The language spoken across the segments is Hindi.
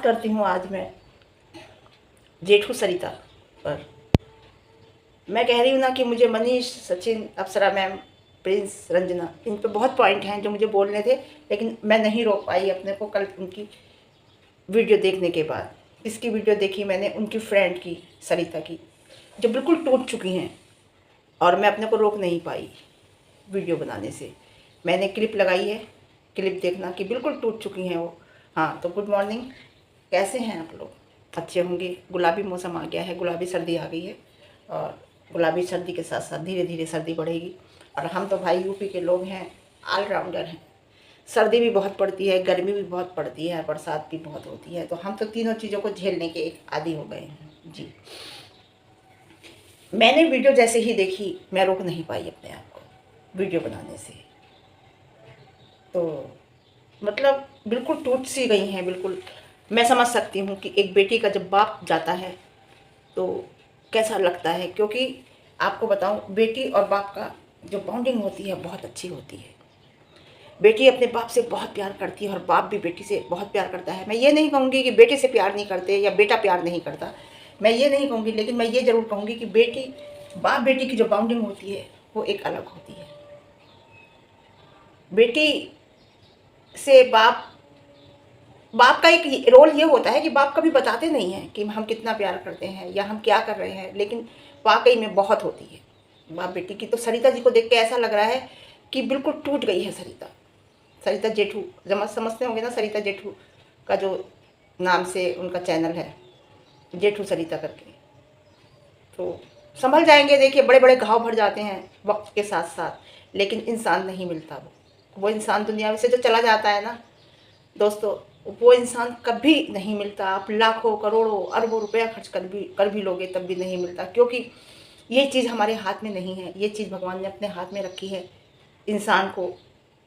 बात करती हूँ आज मैं जेठू सरिता पर। मैं कह रही हूँ ना कि मुझे मनीष, सचिन, अप्सरा मैम, प्रिंस, रंजना, इन पे बहुत पॉइंट हैं जो मुझे बोलने थे, लेकिन मैं नहीं रोक पाई अपने को। कल उनकी वीडियो देखने के बाद, इसकी वीडियो देखी मैंने उनकी फ्रेंड की, सरिता की, जो बिल्कुल टूट चुकी हैं, और मैं अपने को रोक नहीं पाई वीडियो बनाने से। मैंने क्लिप लगाई है, क्लिप देखना कि बिल्कुल टूट चुकी हैं वो। हाँ, तो गुड मॉर्निंग, कैसे हैं आप लोग? अच्छे होंगे। गुलाबी मौसम आ गया है, गुलाबी सर्दी आ गई है, और गुलाबी सर्दी के साथ साथ धीरे धीरे सर्दी बढ़ेगी। और हम तो भाई यूपी के लोग हैं, ऑलराउंडर हैं। सर्दी भी बहुत पड़ती है, गर्मी भी बहुत पड़ती है, बरसात भी बहुत होती है, तो हम तो तीनों चीज़ों को झेलने के एक आदी हो गए हैं जी। मैंने वीडियो जैसे ही देखी, मैं रोक नहीं पाई अपने आप को वीडियो बनाने से। तो मतलब बिल्कुल टूट सी गई हैं बिल्कुल। मैं समझ सकती हूँ कि एक बेटी का जब बाप जाता है तो कैसा लगता है, क्योंकि आपको बताऊँ, बेटी और बाप का जो बॉन्डिंग होती है बहुत अच्छी होती है। बेटी अपने बाप से बहुत प्यार करती है और बाप भी बेटी से बहुत प्यार करता है। मैं ये नहीं कहूँगी कि बेटे से प्यार नहीं करते या बेटा प्यार नहीं करता, मैं ये नहीं कहूँगी, लेकिन मैं ये ज़रूर कहूँगी कि बेटी, बाप बेटी की जो बॉन्डिंग होती है वो एक अलग होती है। बेटी से बाप, बाप का एक रोल ये होता है कि बाप कभी बताते नहीं हैं कि हम कितना प्यार करते हैं या हम क्या कर रहे हैं, लेकिन वाकई में बहुत होती है बाप बेटी की। तो सरिता जी को देख के ऐसा लग रहा है कि बिल्कुल टूट गई है सरिता। सरिता जेठू, समझते होंगे ना, सरिता जेठू का जो नाम से उनका चैनल है, जेठू सरिता करके। तो संभल जाएंगे। देखिए, बड़े बड़े घाव भर जाते हैं वक्त के साथ साथ, लेकिन इंसान नहीं मिलता। वो इंसान दुनिया से जो चला जाता है ना दोस्तों, वो इंसान कभी नहीं मिलता। आप लाखों करोड़ों अरबों रुपया खर्च कर भी लोगे तब भी नहीं मिलता, क्योंकि ये चीज़ हमारे हाथ में नहीं है। ये चीज़ भगवान ने अपने हाथ में रखी है, इंसान को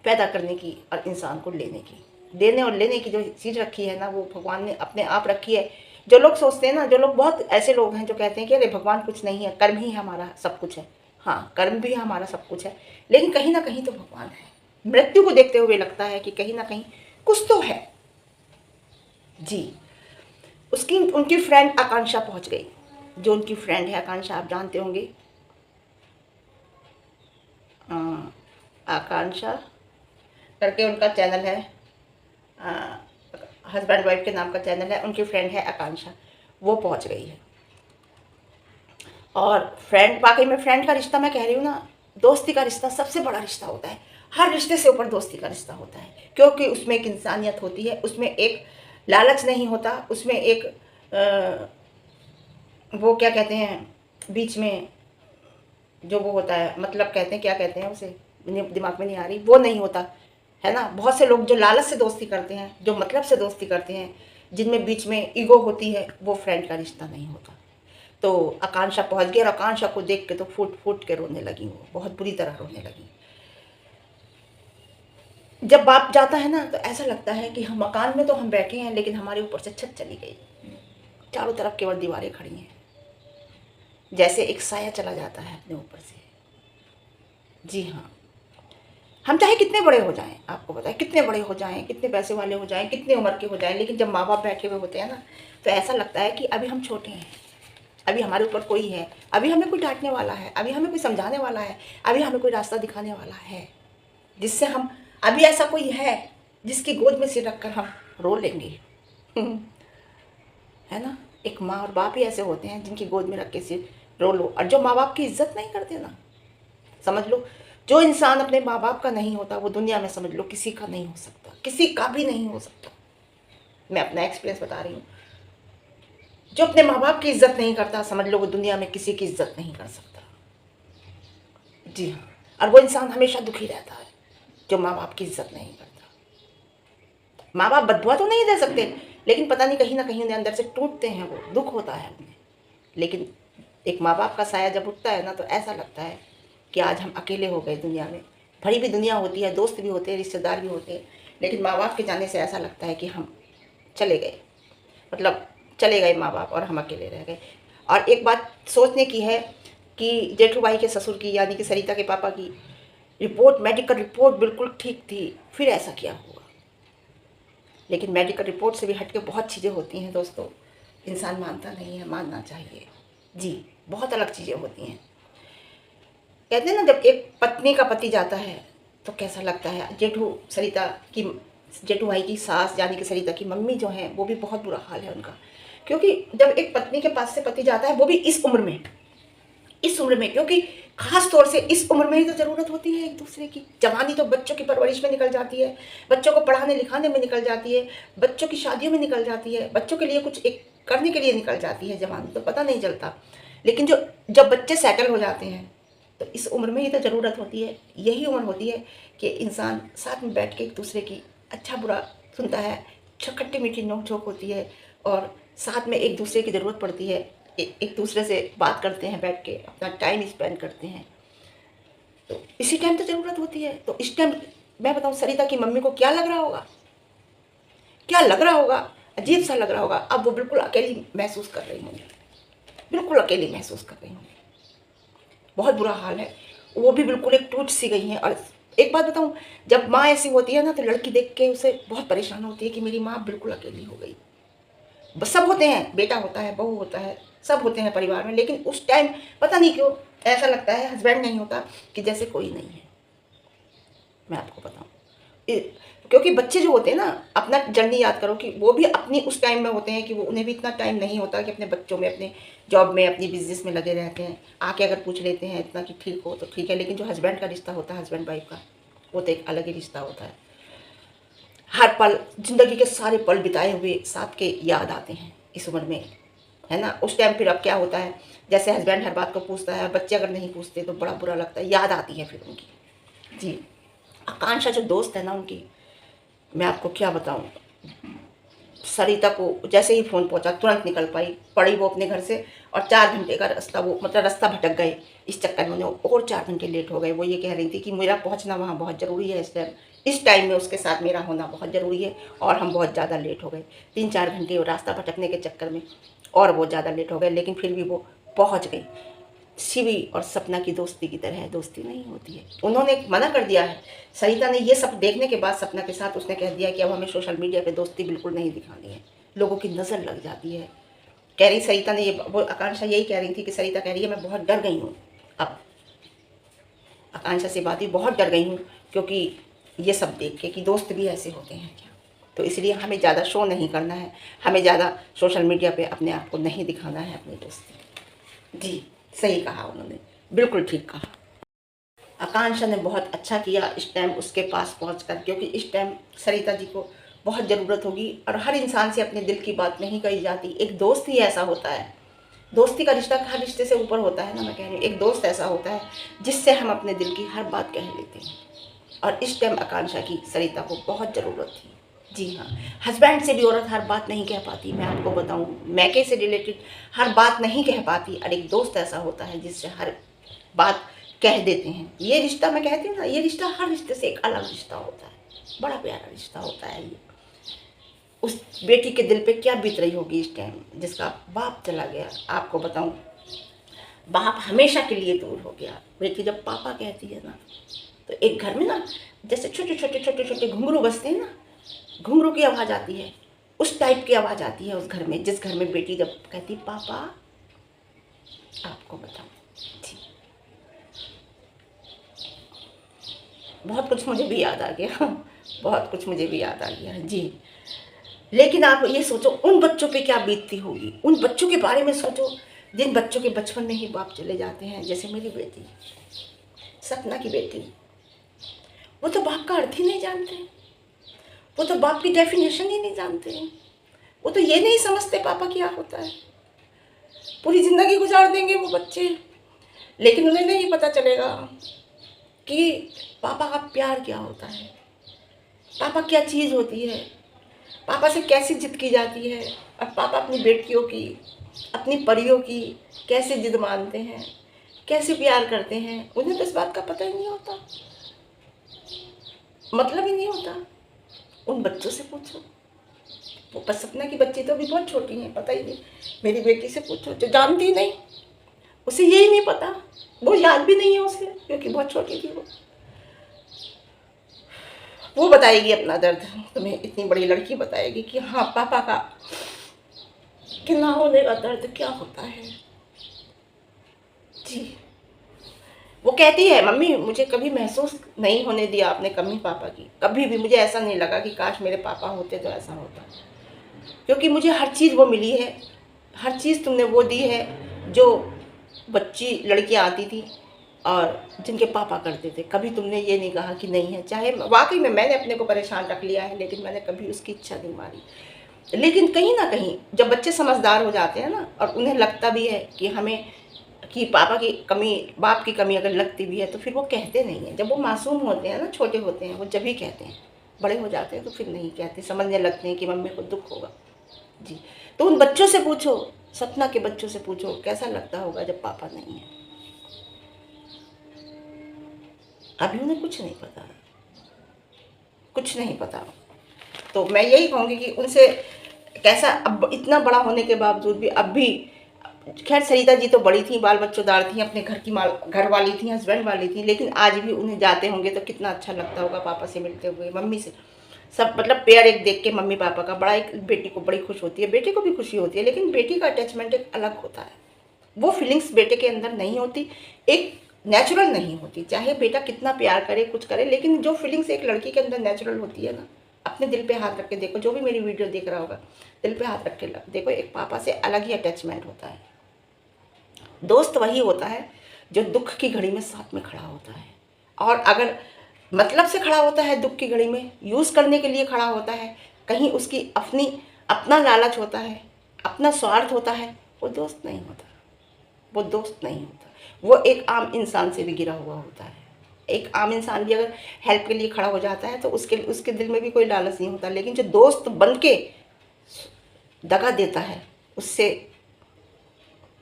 पैदा करने की और इंसान को लेने की। देने और लेने की जो चीज़ रखी है ना, वो भगवान ने अपने आप रखी है। जो लोग सोचते हैं ना, जो लोग, बहुत ऐसे लोग हैं जो कहते हैं कि अरे भगवान कुछ नहीं है, कर्म ही हमारा सब कुछ है। हाँ, कर्म भी हमारा सब कुछ है, लेकिन कहीं ना कहीं तो भगवान है। मृत्यु को देखते हुए लगता है कि कहीं ना कहीं कुछ तो है जी। उसकी, उनकी फ्रेंड आकांक्षा पहुंच गई। जो उनकी फ्रेंड है आकांक्षा, आप जानते होंगे, आकांक्षा करके उनका चैनल है, हस्बैंड वाइफ के नाम का चैनल है। उनकी फ्रेंड है आकांक्षा, वो पहुंच गई है। और फ्रेंड, वाकई में फ्रेंड का रिश्ता, मैं कह रही हूँ ना, दोस्ती का रिश्ता सबसे बड़ा रिश्ता होता है। हर रिश्ते से ऊपर दोस्ती का रिश्ता होता है, क्योंकि उसमें एक इंसानियत होती है, उसमें एक लालच नहीं होता, उसमें एक वो क्या कहते हैं, बीच में जो वो होता है, मतलब कहते हैं, क्या कहते हैं उसे, दिमाग में नहीं आ रही, वो नहीं होता है ना। बहुत से लोग जो लालच से दोस्ती करते हैं, जो मतलब से दोस्ती करते हैं, जिनमें बीच में ईगो होती है, वो फ्रेंड का रिश्ता नहीं होता। तो आकांक्षा पहुंच गई और आकांक्षा को देख के तो फूट फूट के रोने लगी, वो बहुत बुरी तरह रोने लगी। जब बाप जाता है ना तो ऐसा लगता है कि हम मकान में तो हम बैठे हैं, लेकिन हमारे ऊपर से छत चली गई, चारों तरफ केवल दीवारें खड़ी हैं, जैसे एक साया चला जाता है अपने ऊपर से। जी हाँ, हम चाहे कितने बड़े हो जाएं, आपको पता है, कितने बड़े हो जाएं, कितने पैसे वाले हो जाएं, कितने उम्र के हो जाएं, लेकिन जब माँ बाप बैठे हुए होते हैं ना, तो ऐसा लगता है कि अभी हम छोटे हैं, अभी हमारे ऊपर कोई है, अभी हमें कोई डांटने वाला है, अभी हमें कोई समझाने वाला है, अभी हमें कोई रास्ता दिखाने वाला है, जिससे हम, अभी ऐसा कोई है जिसकी गोद में सिर रखकर हम रो लेंगे। है ना। एक माँ और बाप ही ऐसे होते हैं जिनकी गोद में रख के सिर रो लो। और जो माँ बाप की इज्जत नहीं करते ना, समझ लो, जो इंसान अपने माँ बाप का नहीं होता, वो दुनिया में समझ लो किसी का नहीं हो सकता, किसी का भी नहीं हो सकता। मैं अपना एक्सपीरियंस बता रही हूँ। जो अपने माँ बाप की इज्जत नहीं करता, समझ लो वो दुनिया में किसी की इज्जत नहीं कर सकता। जी हाँ, और वो इंसान हमेशा दुखी रहता है जो माँ बाप की इज्जत नहीं करता। माँ बाप बददुआ तो नहीं दे सकते, लेकिन पता नहीं कहीं ना कहीं उन्हें अंदर से टूटते हैं, वो दुख होता है उन्हें। लेकिन एक माँ बाप का साया जब उठता है ना, तो ऐसा लगता है कि आज हम अकेले हो गए दुनिया में। भरी भी दुनिया होती है, दोस्त भी होते हैं, रिश्तेदार भी होते हैं, लेकिन माँ बाप के जाने से ऐसा लगता है कि हम चले गए, मतलब चले गए माँ बाप और हम अकेले रह गए। और एक बात सोचने की है कि जेठू भाई के ससुर की, यानी कि सरिता के पापा की रिपोर्ट, मेडिकल रिपोर्ट बिल्कुल ठीक थी, फिर ऐसा क्या हुआ? लेकिन मेडिकल रिपोर्ट से भी हट के बहुत चीज़ें होती हैं दोस्तों, इंसान मानता नहीं है, मानना चाहिए। जी, बहुत अलग चीज़ें होती हैं। कहते हैं ना, जब एक पत्नी का पति जाता है तो कैसा लगता है। जेठू भाई की सास यानी कि सरिता की मम्मी जो है, वो भी बहुत बुरा हाल है उनका। क्योंकि जब एक पत्नी के पास से पति जाता है, वो भी इस उम्र में, क्योंकि खास तौर से इस उम्र में ही तो ज़रूरत होती है एक दूसरे की। जवानी तो बच्चों की परवरिश में निकल जाती है, बच्चों को पढ़ाने लिखाने में निकल जाती है, बच्चों की शादियों में निकल जाती है, बच्चों के लिए कुछ एक करने के लिए निकल जाती है। जवानी तो पता नहीं चलता, लेकिन जब बच्चे सेटल हो जाते हैं तो इस उम्र में ही तो ज़रूरत होती है। यही उम्र होती है कि इंसान साथ में बैठ के एक दूसरे की अच्छा बुरा सुनता है, खट्टी मीठी नोक झोंक होती है, और साथ में एक दूसरे की ज़रूरत पड़ती है, एक दूसरे से बात करते हैं, बैठ के अपना टाइम स्पेंड करते हैं। तो इसी टाइम तो ज़रूरत होती है। तो इस टाइम मैं बताऊँ, सरिता की मम्मी को क्या लग रहा होगा, क्या लग रहा होगा, अजीब सा लग रहा होगा। अब वो बिल्कुल अकेली महसूस कर रही होंगी, बिल्कुल अकेली महसूस कर रही होंगी। बहुत बुरा हाल है, वो भी बिल्कुल एक टूट सी गई हैं। और एक बात बताऊँ, जब माँ ऐसी होती है ना, तो लड़की देख के उसे बहुत परेशान होती है कि मेरी माँ बिल्कुल अकेली हो गई। बस सब होते हैं, बेटा होता है, बहू होता है, सब होते हैं परिवार में, लेकिन उस टाइम पता नहीं क्यों ऐसा लगता है, हस्बैंड नहीं होता, कि जैसे कोई नहीं है। मैं आपको बताऊँ, क्योंकि बच्चे जो होते हैं ना, अपना जर्नी याद करो कि वो भी अपनी उस टाइम में होते हैं कि वो उन्हें भी इतना टाइम नहीं होता कि अपने बच्चों में, अपने जॉब में, अपनी बिजनेस में लगे रहते हैं। आके अगर पूछ लेते हैं इतना कि ठीक हो तो ठीक है, लेकिन जो हस्बैंड का रिश्ता होता है, हस्बैंड वाइफ का, वो तो एक अलग ही रिश्ता होता है। हर पल, ज़िंदगी के सारे पल बिताए हुए साथ के याद आते हैं इस उम्र में, है ना। उस टाइम फिर अब क्या होता है, जैसे हस्बैंड हर बात को पूछता है, बच्चे अगर नहीं पूछते तो बड़ा बुरा लगता है, याद आती है फिर उनकी। जी, आकांक्षा जो दोस्त है ना उनकी, मैं आपको क्या बताऊँ, सरिता को जैसे ही फ़ोन पहुंचा तुरंत निकल पड़ी वो अपने घर से, और 4 घंटे का रास्ता, वो मतलब रास्ता भटक गए इस चक्कर में, उन्हें और 4 घंटे लेट हो गए। वो ये कह रही थी कि मेरा पहुंचना वहाँ बहुत ज़रूरी है, इस टाइम में उसके साथ मेरा होना बहुत ज़रूरी है, और हम बहुत ज़्यादा लेट हो गए। 3-4 घंटे रास्ता भटकने के चक्कर में और बहुत ज़्यादा लेट हो गए, लेकिन फिर भी वो पहुँच गई। शिवी और सपना की दोस्ती की तरह दोस्ती नहीं होती है। उन्होंने मना कर दिया है, सरिता ने ये सब देखने के बाद सपना के साथ उसने कह दिया कि अब हमें सोशल मीडिया पे दोस्ती बिल्कुल नहीं दिखानी है, लोगों की नज़र लग जाती है। कह रही सरिता ने, ये वो आकांक्षा यही कह रही थी कि सरिता कह रही है मैं बहुत डर गई हूँ, अब आकांक्षा से बात हुई, बहुत डर गई हूँ, क्योंकि ये सब देख के कि दोस्त भी ऐसे होते हैं क्या। तो इसलिए हमें ज़्यादा शो नहीं करना है, हमें ज़्यादा सोशल मीडिया पे अपने आप को नहीं दिखाना है, अपनी दोस्ती। जी, सही कहा उन्होंने, बिल्कुल ठीक कहा। आकांक्षा ने बहुत अच्छा किया इस टाइम उसके पास पहुंचकर, क्योंकि इस टाइम सरिता जी को बहुत ज़रूरत होगी, और हर इंसान से अपने दिल की बात नहीं कही जाती। एक दोस्त ही ऐसा होता है, दोस्ती का रिश्ता हर रिश्ते से ऊपर होता है ना, मैं कह रही हूँ, एक दोस्त ऐसा होता है जिससे हम अपने दिल की हर बात कह लेते हैं। और इस टाइम आकांक्षा की सरिता को बहुत ज़रूरत थी। जी हाँ, हस्बैंड से भी औरत हर बात नहीं कह पाती, मैं आपको बताऊँ, मैके से रिलेटेड हर बात नहीं कह पाती, और एक दोस्त ऐसा होता है जिससे हर बात कह देते हैं। ये रिश्ता, मैं कहती हूँ ना, ये रिश्ता हर रिश्ते से एक अलग रिश्ता होता है, बड़ा प्यारा रिश्ता होता है ये। उस बेटी के दिल पे क्या बीत रही होगी इस टाइम, जिसका बाप चला गया। आपको बताऊँ, बाप हमेशा के लिए दूर हो गया, बेटी जब पापा कहती है ना, तो एक घर में ना, जैसे छोटे छोटे छोटे छोटे घुंघरू बजते हैं ना, घुंघरू की आवाज़ आती है, उस टाइप की आवाज़ आती है उस घर में, जिस घर में बेटी जब कहती पापा। आपको बताऊँ, जी, बहुत कुछ मुझे भी याद आ गया, बहुत कुछ मुझे भी याद आ गया। जी, लेकिन आप ये सोचो उन बच्चों पे क्या बीतती होगी, उन बच्चों के बारे में सोचो जिन बच्चों के बचपन में ही बाप चले जाते हैं। जैसे मेरी बेटी, सपना की बेटी, वो तो बाप का अर्थ ही नहीं जानते, वो तो बाप की डेफिनेशन ही नहीं जानते, वो तो ये नहीं समझते पापा क्या होता है। पूरी ज़िंदगी गुजार देंगे वो बच्चे, लेकिन उन्हें नहीं पता चलेगा कि पापा का प्यार क्या होता है, पापा क्या चीज़ होती है, पापा से कैसी जिद की जाती है, और पापा अपनी बेटियों की, अपनी परियों की कैसे जिद मानते हैं, कैसे प्यार करते हैं। उन्हें तो इस बात का पता ही नहीं होता, मतलब ही नहीं होता। उन बच्चों से पूछो, वो बस सपना की बच्ची तो अभी बहुत छोटी है, पता ही नहीं। मेरी बेटी से पूछो जो जानती नहीं, उसे यही नहीं पता, वो याद भी नहीं है उसे, क्योंकि बहुत छोटी थी वो। वो बताएगी अपना दर्द, तुम्हें इतनी बड़ी लड़की बताएगी कि हाँ पापा का कि ना होने का दर्द क्या होता है। जी, वो कहती है मम्मी मुझे कभी महसूस नहीं होने दिया आपने कमी पापा की, कभी भी मुझे ऐसा नहीं लगा कि काश मेरे पापा होते तो ऐसा होता, क्योंकि मुझे हर चीज़ वो मिली है, हर चीज़ तुमने वो दी है जो बच्ची लड़कियां आती थी और जिनके पापा करते थे। कभी तुमने ये नहीं कहा कि नहीं है, चाहे वाकई में मैंने अपने को परेशान रख लिया है लेकिन मैंने कभी उसकी इच्छा नहीं मारी। लेकिन कहीं ना कहीं जब बच्चे समझदार हो जाते हैं ना और उन्हें लगता भी है कि हमें कि पापा की कमी, बाप की कमी अगर लगती भी है तो फिर वो कहते नहीं है। जब वो मासूम होते हैं ना, छोटे होते हैं, वो जब ही कहते हैं, बड़े हो जाते हैं तो फिर नहीं कहते, समझने लगते हैं कि मम्मी को दुख होगा। जी, तो उन बच्चों से पूछो, सपना के बच्चों से पूछो कैसा लगता होगा जब पापा नहीं है। अभी उन्हें कुछ नहीं पता, कुछ नहीं पता। तो मैं यही कहूँगी कि उनसे कैसा, अब इतना बड़ा होने के बावजूद भी अब भी, खैर सरिता जी तो बड़ी थी, बाल बच्चोदार थी, अपने घर की घर वाली थी, हस्बैंड वाली थी, लेकिन आज भी उन्हें जाते होंगे तो कितना अच्छा लगता होगा पापा से मिलते हुए, मम्मी से। सब मतलब पेयर एक देख के मम्मी पापा का बड़ा, एक बेटी को बड़ी खुश होती है, बेटे को भी खुशी होती है, लेकिन बेटी का अटैचमेंट एक अलग होता है। वो फीलिंग्स बेटे के अंदर नहीं होती, एक नेचुरल नहीं होती। चाहे बेटा कितना प्यार करे, कुछ करे, लेकिन जो फीलिंग्स एक लड़की के अंदर नेचुरल होती है ना, अपने दिल पे हाथ रख के देखो, जो भी मेरी वीडियो देख रहा होगा दिल पे हाथ रख के देखो, एक पापा से अलग ही अटैचमेंट होता है। दोस्त वही होता है जो दुख की घड़ी में साथ में खड़ा होता है, और अगर मतलब से खड़ा होता है दुख की घड़ी में, यूज़ करने के लिए खड़ा होता है, कहीं उसकी अपना लालच होता है, अपना स्वार्थ होता है, वो दोस्त नहीं होता, वो दोस्त नहीं होता। वो एक आम इंसान से भी गिरा हुआ होता है। एक आम इंसान भी अगर हेल्प के लिए खड़ा हो जाता है तो उसके दिल में भी कोई लालच नहीं होता, लेकिन जो दोस्त बन के दगा देता है, उससे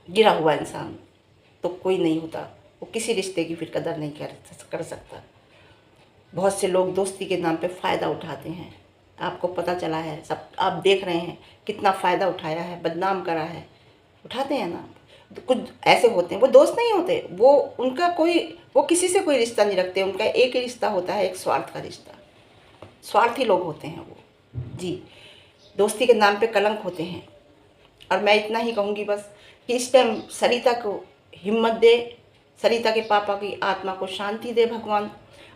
गिरा हुआ इंसान तो कोई नहीं होता, वो किसी रिश्ते की फिर कदर नहीं कर सकता। बहुत से लोग दोस्ती के नाम पे फ़ायदा उठाते हैं, आपको पता चला है, सब आप देख रहे हैं कितना फ़ायदा उठाया है, बदनाम करा है, उठाते हैं ना। तो कुछ ऐसे होते हैं, वो दोस्त नहीं होते, वो किसी से कोई रिश्ता नहीं रखते, उनका एक ही रिश्ता होता है, एक स्वार्थ का रिश्ता। स्वार्थी लोग होते हैं वो। जी, दोस्ती के नाम पे कलंक होते हैं। और मैं इतना ही कहूँगी बस कि इस टाइम सरिता को हिम्मत दे, सरिता के पापा की आत्मा को शांति दे भगवान,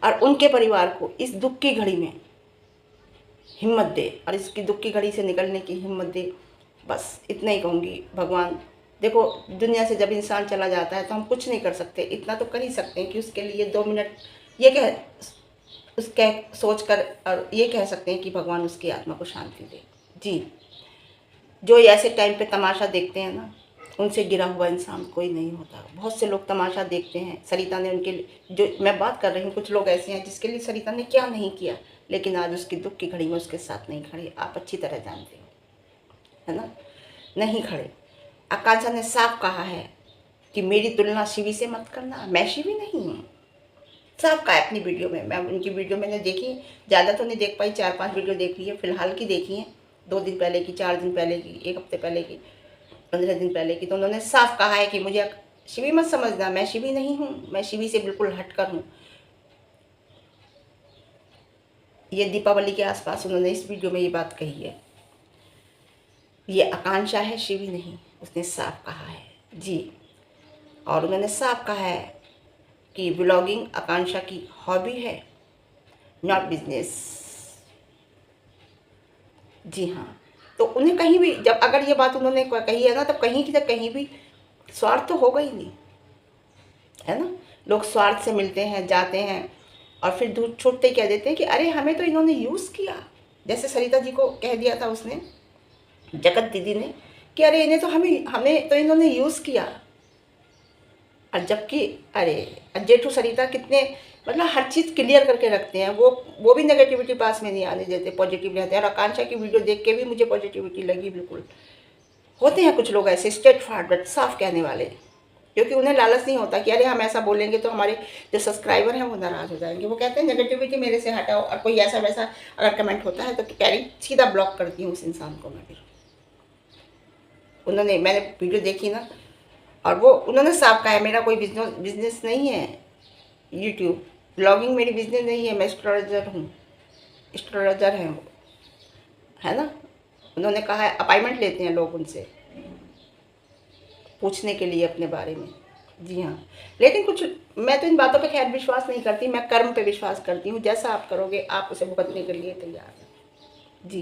और उनके परिवार को इस दुख की घड़ी में हिम्मत दे, और इसकी दुख की घड़ी से निकलने की हिम्मत दे। बस इतना ही कहूँगी। भगवान देखो, दुनिया से जब इंसान चला जाता है तो हम कुछ नहीं कर सकते, इतना तो कर ही सकते हैं कि उसके लिए 2 मिनट ये उसके सोच कर और ये कह सकते हैं कि भगवान उसकी आत्मा को शांति दे। जी, जो ऐसे टाइम पे तमाशा देखते हैं ना, उनसे गिरा हुआ इंसान कोई नहीं होता। बहुत से लोग तमाशा देखते हैं, सरिता ने उनके लिए, जो मैं बात कर रही हूँ, कुछ लोग ऐसे हैं जिसके लिए सरिता ने क्या नहीं किया, लेकिन आज उसकी दुख की घड़ी में उसके साथ नहीं खड़े। आप अच्छी तरह जानते हो, है ना, नहीं खड़े। आकांक्षा ने साफ कहा है कि मेरी तुलना शिवी से मत करना, मैं शिवी नहीं हूँ। साफ कहा है अपनी वीडियो में। मैं उनकी वीडियो मैंने देखी, ज़्यादा तो नहीं देख पाई, 4-5 वीडियो देख ली है, फिलहाल की देखी है, 2 दिन पहले की, 4 दिन पहले की, 1 हफ्ते पहले की, 15 दिन पहले की। तो उन्होंने साफ कहा है कि मुझे शिवी मत समझना, मैं शिवी नहीं हूँ, मैं शिवी से बिल्कुल हटकर हूँ। ये दीपावली के आसपास उन्होंने इस वीडियो में ये बात कही है। ये आकांक्षा है, शिवी नहीं, उसने साफ कहा है। जी, और उन्होंने साफ कहा है कि ब्लॉगिंग आकांक्षा की हॉबी है, नॉट बिजनेस। जी हाँ, तो उन्हें कहीं भी, जब अगर ये बात उन्होंने कही है ना, तो कहीं की कहीं भी स्वार्थ तो होगा ही नहीं, है ना। लोग स्वार्थ से मिलते हैं, जाते हैं, और फिर दूर छूटते कह देते हैं कि अरे हमें तो इन्होंने यूज़ किया। जैसे सरिता जी को कह दिया था उसने, जगत दीदी ने, कि अरे इन्हें तो हमें तो इन्होंने यूज़ किया। और जबकि अरे जेठू सरिता कितने मतलब हर चीज़ क्लियर करके रखते हैं, वो भी नेगेटिविटी पास में नहीं आने देते, पॉजिटिव रहते हैं। और आकांक्षा की वीडियो देख के भी मुझे पॉजिटिविटी लगी बिल्कुल। होते हैं कुछ लोग ऐसे स्ट्रेट फॉरवर्ड, साफ कहने वाले, क्योंकि उन्हें लालच नहीं होता कि अरे हम ऐसा बोलेंगे तो हमारे जो सब्सक्राइबर हैं वो नाराज़ हो जाएंगे। वो कहते हैं नेगेटिविटी मेरे से हटाओ, और कोई ऐसा वैसा अगर कमेंट होता है तो कैरी सीधा ब्लॉक करती हूँ उस इंसान को मैं। फिर मैंने वीडियो देखी ना, और वो उन्होंने साफ कहा है मेरा कोई बिजनेस नहीं है, यूट्यूब ब्लॉगिंग मेरी बिजनेस नहीं है, मैं एस्ट्रोलॉजर हूँ। एस्ट्रोलॉजर हैं वो, है ना। उन्होंने कहा है, अपॉइंटमेंट लेते हैं लोग उनसे पूछने के लिए अपने बारे में। जी हाँ, लेकिन कुछ, मैं तो इन बातों पे खैर विश्वास नहीं करती, मैं कर्म पे विश्वास करती हूँ। जैसा आप करोगे आप उसे भुगतने के लिए तैयार हैं। जी,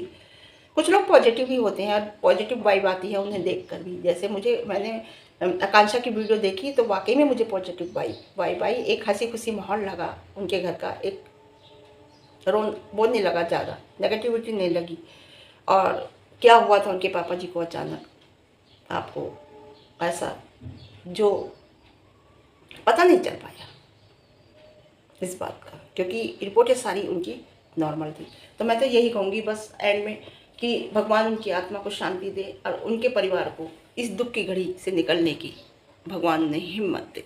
कुछ लोग पॉजिटिव भी होते हैं और पॉजिटिव वाइब आती है उन्हें देखकर भी। जैसे मैंने आकांक्षा की वीडियो देखी तो वाकई में मुझे पॉजिटिव वाइब आई। एक हंसी खुशी माहौल लगा उनके घर का, एक वो नहीं लगा, ज़्यादा नेगेटिविटी नहीं लगी। और क्या हुआ था उनके पापा जी को अचानक, आपको ऐसा जो पता नहीं चल पाया इस बात का, क्योंकि रिपोर्टें सारी उनकी नॉर्मल थी। तो मैं तो यही कहूँगी बस एंड में कि भगवान उनकी आत्मा को शांति दे और उनके परिवार को इस दुख की घड़ी से निकलने की भगवान ने हिम्मत दे।